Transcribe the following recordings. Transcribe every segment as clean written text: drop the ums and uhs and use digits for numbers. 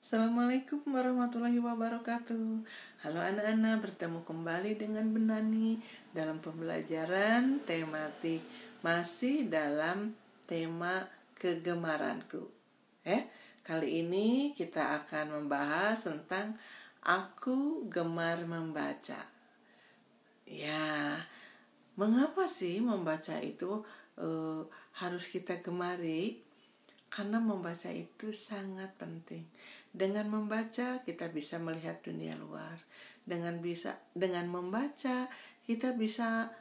Assalamualaikum warahmatullahi wabarakatuh. Halo anak-anak, bertemu kembali dengan Benani dalam pembelajaran tematik masih dalam tema kegemaranku. Kali ini kita akan membahas tentang aku gemar membaca. Ya, mengapa sih membaca itu harus kita gemari? Karena membaca itu sangat penting. Dengan membaca kita bisa melihat dunia luar. Dengan membaca kita bisa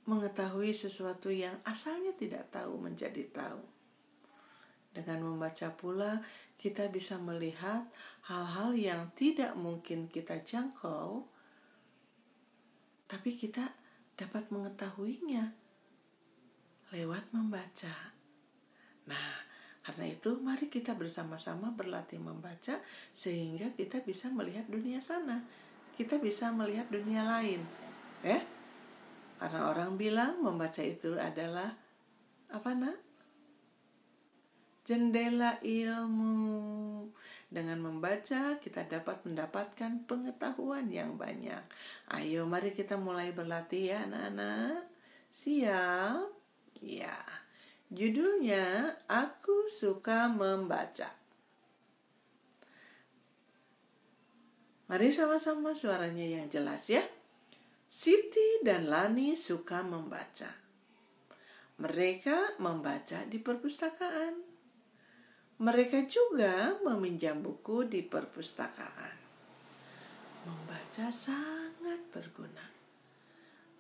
mengetahui sesuatu yang asalnya tidak tahu menjadi tahu. Dengan membaca pula kita bisa melihat hal-hal yang tidak mungkin kita jangkau, tapi kita dapat mengetahuinya lewat membaca. Nah, karena itu mari kita bersama-sama berlatih membaca sehingga kita bisa melihat dunia sana. Kita bisa melihat dunia lain. Karena orang bilang membaca itu adalah jendela ilmu. Dengan membaca kita dapat mendapatkan pengetahuan yang banyak. Ayo mari kita mulai berlatih ya anak-anak. Siap? Ya. Judulnya Aku Suka Membaca. Mari sama-sama suaranya yang jelas ya. Siti dan Lani suka membaca. Mereka membaca di perpustakaan. Mereka juga meminjam buku di perpustakaan. Membaca sangat berguna.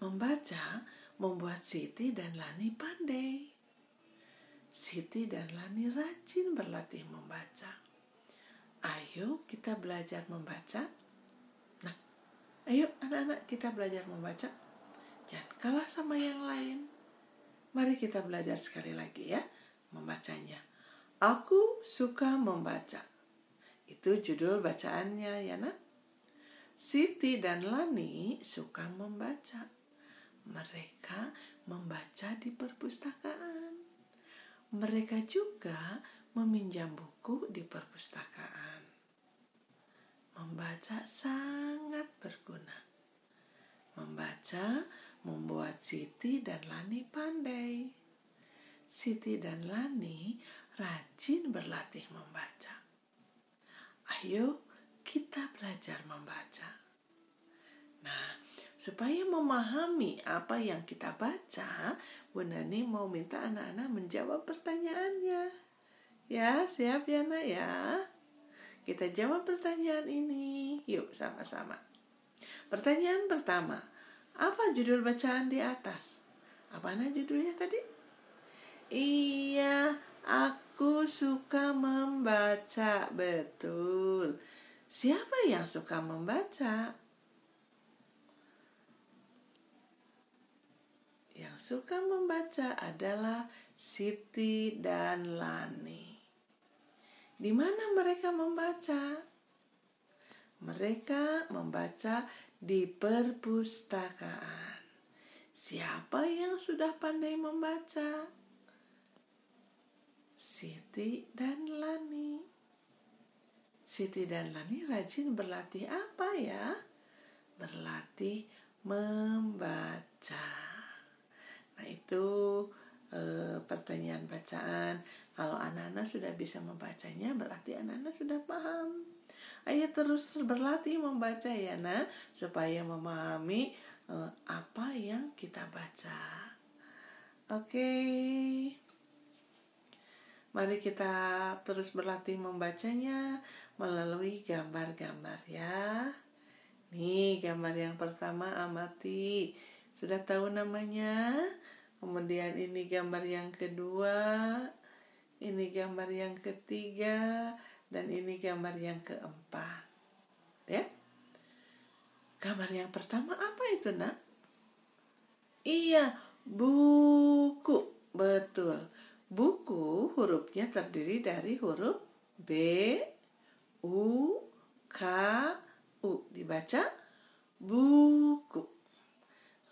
Membaca membuat Siti dan Lani pandai. Siti dan Lani rajin berlatih membaca. Ayo kita belajar membaca. Nah, ayo anak-anak kita belajar membaca. Jangan kalah sama yang lain. Mari kita belajar sekali lagi ya membacanya. Aku suka membaca. Itu judul bacaannya ya nak. Siti dan Lani suka membaca. Mereka membaca di perpustakaan. Mereka juga meminjam buku di perpustakaan. Membaca sangat berguna. Membaca membuat Siti dan Lani pandai. Siti dan Lani rajin berlatih membaca. Ayo kita belajar membaca. Nah, supaya memahami apa yang kita baca, Bu Nani mau minta anak-anak menjawab pertanyaannya. Ya, siap ya nak ya? Kita jawab pertanyaan ini. Yuk sama-sama. Pertanyaan pertama, apa judul bacaan di atas? Apa judulnya tadi? Iya, aku suka membaca. Betul. Siapa yang suka membaca? Yang suka membaca adalah Siti dan Lani. Di mana mereka membaca? Mereka membaca di perpustakaan. Siapa yang sudah pandai membaca? Siti dan Lani. Siti dan Lani rajin berlatih apa ya? Berlatih membaca. Nah itu pertanyaan bacaan. Kalau anak-anak sudah bisa membacanya berarti anak-anak sudah paham. Ayo terus berlatih membaca ya nak, supaya memahami apa yang kita baca. Oke. Mari kita terus berlatih membacanya melalui gambar-gambar ya. Nih gambar yang pertama amati. Sudah tahu namanya? Kemudian ini gambar yang kedua. Ini gambar yang ketiga. Dan ini gambar yang keempat. Ya. Gambar yang pertama apa itu nak? Iya, buku. Betul. Buku hurufnya terdiri dari huruf B, U, K, U. Dibaca buku.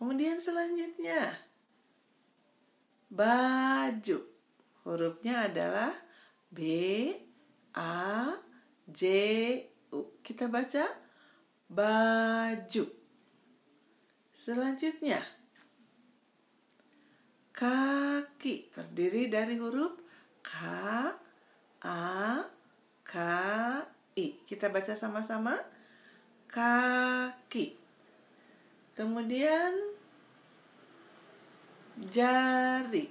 Kemudian selanjutnya baju. Hurufnya adalah B, A, J U. Kita baca baju. Selanjutnya kaki, terdiri dari huruf K, A, K, I. Kita baca sama-sama. Kaki. Kemudian jari,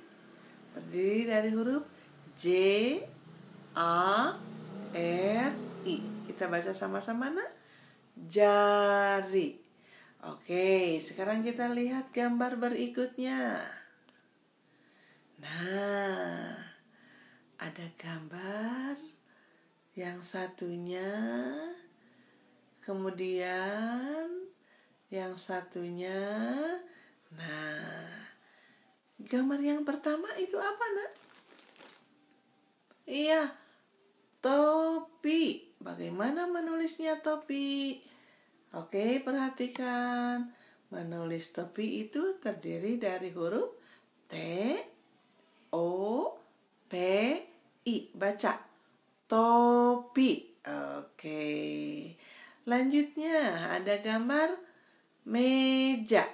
terdiri dari huruf J, A, R, I. Kita baca sama-sama, nak. Jari. Oke, sekarang kita lihat gambar berikutnya. Nah, ada gambar yang satunya, kemudian yang satunya. Nah, gambar yang pertama itu apa, nak? Iya, topi. Bagaimana menulisnya topi? Oke, perhatikan. Menulis topi itu terdiri dari huruf T, O, P, I. Baca. Topi. Oke. Lanjutnya ada gambar meja.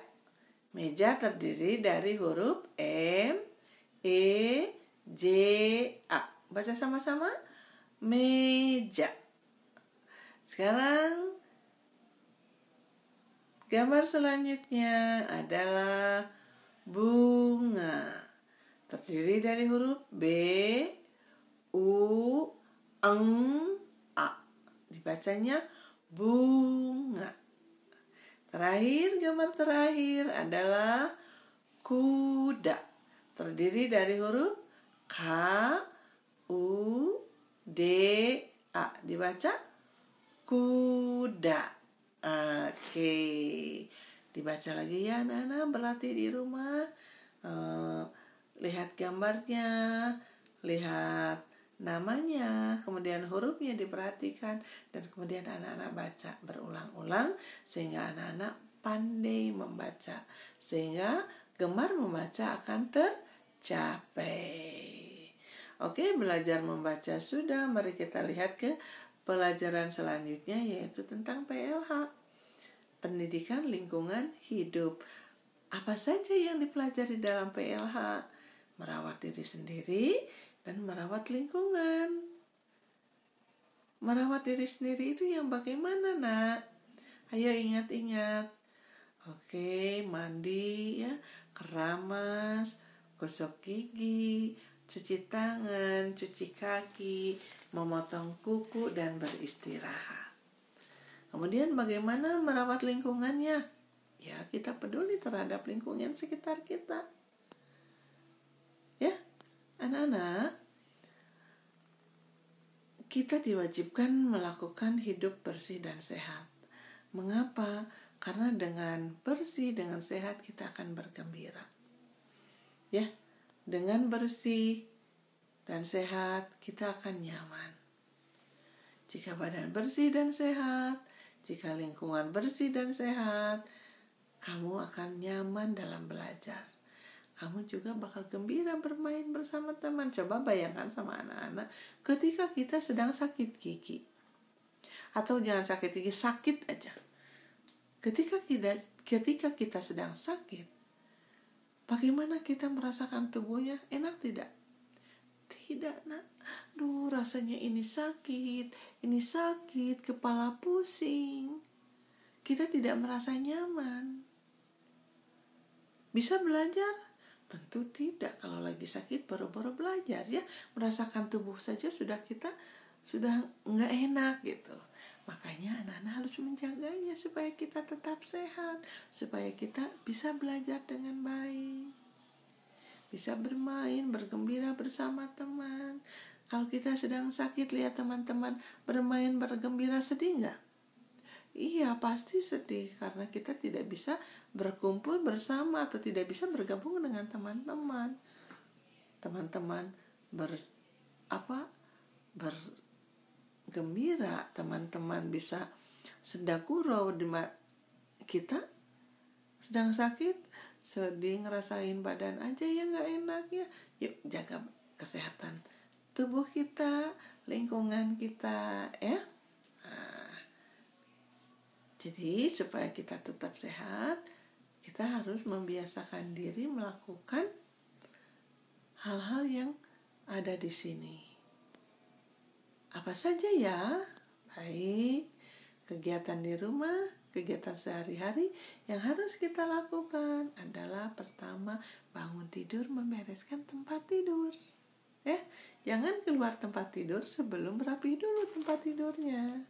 Meja terdiri dari huruf M, E, J, A. Baca sama-sama. Meja. Sekarang gambar selanjutnya adalah bunga. Terdiri dari huruf B, U, Eng, A. Dibacanya bunga. Terakhir, gambar terakhir adalah kuda. Terdiri dari huruf K, U, D, A. Dibaca kuda. Oke. Dibaca lagi ya anak-anak, berlatih di rumah. Lihat gambarnya, lihat namanya, kemudian hurufnya diperhatikan, dan kemudian anak-anak baca berulang-ulang sehingga anak-anak pandai membaca, sehingga gemar membaca akan tercapai. Oke, belajar membaca sudah. Mari kita lihat ke pelajaran selanjutnya, yaitu tentang PLH, pendidikan lingkungan hidup. Apa saja yang dipelajari dalam PLH? Merawat diri sendiri dan merawat lingkungan. Merawat diri sendiri itu yang bagaimana, nak? Ayo ingat-ingat. Oke, mandi ya, keramas, gosok gigi, cuci tangan, cuci kaki, memotong kuku, dan beristirahat. Kemudian bagaimana merawat lingkungannya? Ya, kita peduli terhadap lingkungan sekitar kita. Ya, anak-anak, kita diwajibkan melakukan hidup bersih dan sehat. Mengapa? Karena dengan bersih, dengan sehat kita akan bergembira. Ya, dengan bersih dan sehat kita akan nyaman. Jika badan bersih dan sehat, jika lingkungan bersih dan sehat, kamu akan nyaman dalam belajar. Kamu juga bakal gembira bermain bersama teman. Coba bayangkan sama anak-anak ketika kita sedang sakit gigi. Atau jangan sakit gigi, sakit aja. Ketika kita sedang sakit, bagaimana kita merasakan tubuhnya? Enak tidak? Tidak, nak. Duh, rasanya ini sakit, kepala pusing. Kita tidak merasa nyaman. Bisa belajar? Tentu tidak. Kalau lagi sakit baru-baru belajar ya. Merasakan tubuh saja sudah nggak enak gitu. Makanya anak-anak harus menjaganya supaya kita tetap sehat, supaya kita bisa belajar dengan baik, bisa bermain, bergembira bersama teman. Kalau kita sedang sakit, lihat teman-teman bermain, bergembira, sedih nggak? Iya, pasti sedih karena kita tidak bisa berkumpul bersama atau tidak bisa bergabung dengan teman-teman. Teman-teman bergembira, teman-teman bisa sedekuro. Kita sedang sakit, sedih, ngerasain badan aja ya nggak enak ya. Yuk jaga kesehatan tubuh kita, lingkungan kita ya. Jadi supaya kita tetap sehat, kita harus membiasakan diri melakukan hal-hal yang ada di sini. Apa saja ya? Baik, kegiatan di rumah, kegiatan sehari-hari yang harus kita lakukan adalah pertama, bangun tidur membereskan tempat tidur. Jangan keluar tempat tidur sebelum rapi dulu tempat tidurnya.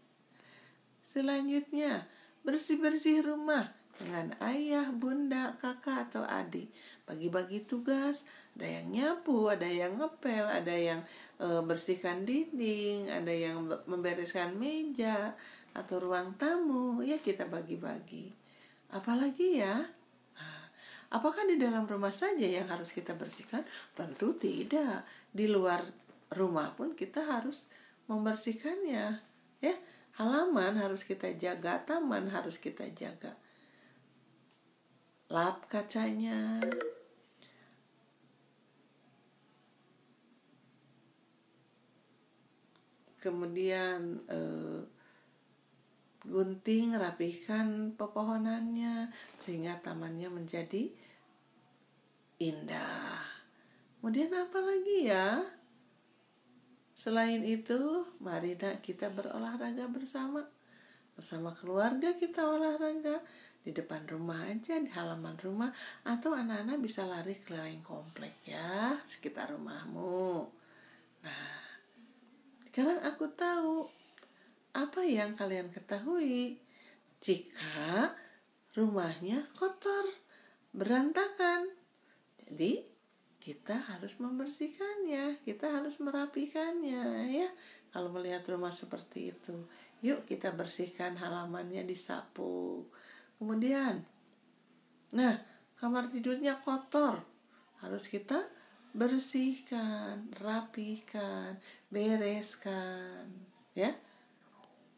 Selanjutnya, bersih-bersih rumah dengan ayah, bunda, kakak, atau adik. Bagi-bagi tugas, ada yang nyapu, ada yang ngepel, ada yang bersihkan dinding, ada yang membereskan meja atau ruang tamu. Ya, kita bagi-bagi. Apalagi ya, apakah di dalam rumah saja yang harus kita bersihkan? Tentu tidak. Di luar rumah pun kita harus membersihkannya. Ya, halaman harus kita jaga, taman harus kita jaga. Lap kacanya. Kemudian gunting, rapihkan pepohonannya sehingga tamannya menjadi indah. Kemudian apa lagi ya? Selain itu, mari kita berolahraga bersama. Bersama keluarga kita olahraga. Di depan rumah aja, di halaman rumah. Atau anak-anak bisa lari keliling komplek ya, sekitar rumahmu. Nah, sekarang aku tahu apa yang kalian ketahui. Jika rumahnya kotor, berantakan. Jadi, kita harus membersihkannya, kita harus merapikannya ya. Kalau melihat rumah seperti itu, yuk kita bersihkan halamannya, disapu. Kemudian, kamar tidurnya kotor, harus kita bersihkan, rapikan, bereskan ya.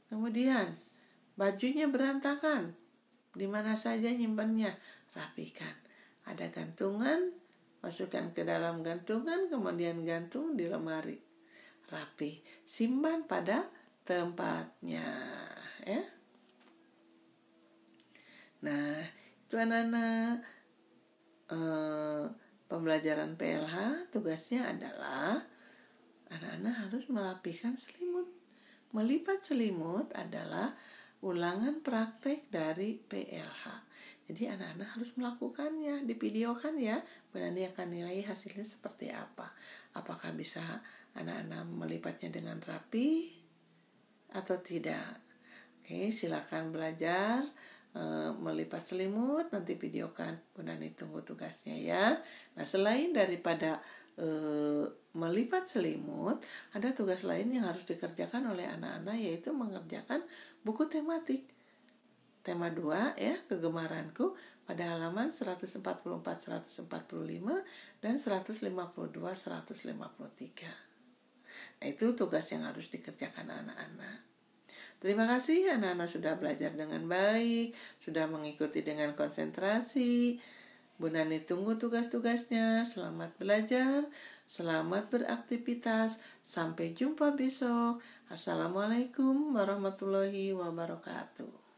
Kemudian, bajunya berantakan, di mana saja nyimpannya, rapikan. Ada gantungan, masukkan ke dalam gantungan, kemudian gantung di lemari. Rapi, simpan pada tempatnya ya. Nah, itu anak-anak pembelajaran PLH tugasnya adalah anak-anak harus merapikan selimut. Melipat selimut adalah ulangan praktek dari PLH. Jadi anak-anak harus melakukannya, divideokan ya. Nanti akan nilai hasilnya seperti apa. Apakah bisa anak-anak melipatnya dengan rapi atau tidak. Oke, silakan belajar melipat selimut, nanti videokan. Nani tunggu tugasnya ya. Nah, selain daripada melipat selimut, ada tugas lain yang harus dikerjakan oleh anak-anak, yaitu mengerjakan buku tematik. Tema 2 ya, kegemaranku, pada halaman 144-145 dan 152-153. Nah, itu tugas yang harus dikerjakan anak-anak. Terima kasih anak-anak sudah belajar dengan baik, sudah mengikuti dengan konsentrasi. Bu Nani tunggu tugas-tugasnya. Selamat belajar, selamat beraktivitas. Sampai jumpa besok. Assalamualaikum warahmatullahi wabarakatuh.